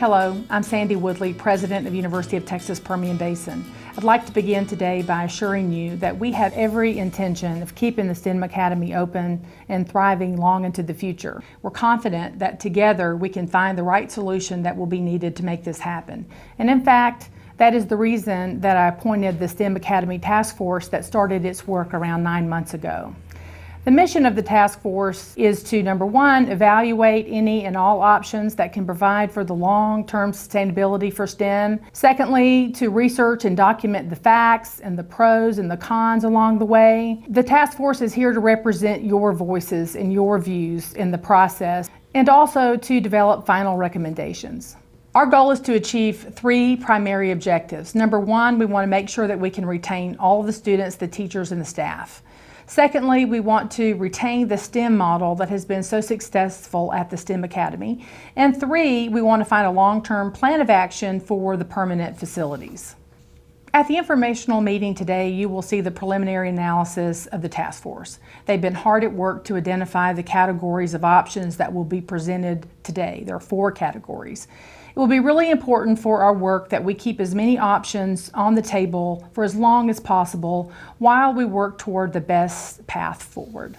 Hello, I'm Sandy Woodley, President of University of Texas Permian Basin. I'd like to begin today by assuring you that we have every intention of keeping the STEM Academy open and thriving long into the future. We're confident that together we can find the right solution that will be needed to make this happen. And in fact, that is the reason that I appointed the STEM Academy Task Force that started its work around 9 months ago. The mission of the task force is to, number one, evaluate any and all options that can provide for the long-term sustainability for STEM. Secondly, to research and document the facts and the pros and the cons along the way. The task force is here to represent your voices and your views in the process, and also to develop final recommendations. Our goal is to achieve 3 primary objectives. Number one, we want to make sure that we can retain all of the students, the teachers, and the staff. Secondly, we want to retain the STEM model that has been so successful at the STEM Academy. And 3, we want to find a long-term plan of action for the permanent facilities. At the informational meeting today, you will see the preliminary analysis of the task force. They've been hard at work to identify the categories of options that will be presented today. There are 4 categories. It will be really important for our work that we keep as many options on the table for as long as possible while we work toward the best path forward.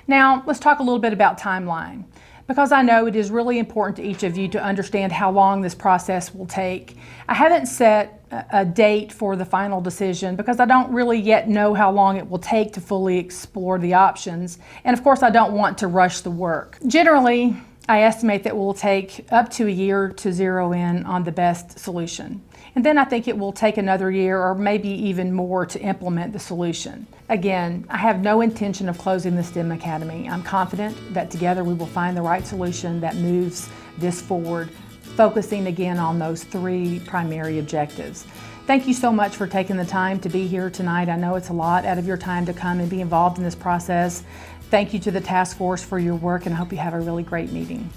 Now, let's talk a little bit about timeline, because I know it is really important to each of you to understand how long this process will take. I haven't set a date for the final decision because I don't really yet know how long it will take to fully explore the options. And of course, I don't want to rush the work. Generally, I estimate that it will take up to a year to zero in on the best solution. And then I think it will take another year or maybe even more to implement the solution. Again, I have no intention of closing the STEM Academy. I'm confident that together we will find the right solution that moves this forward, focusing again on those 3 primary objectives. Thank you so much for taking the time to be here tonight. I know it's a lot out of your time to come and be involved in this process. Thank you to the task force for your work, and I hope you have a really great meeting.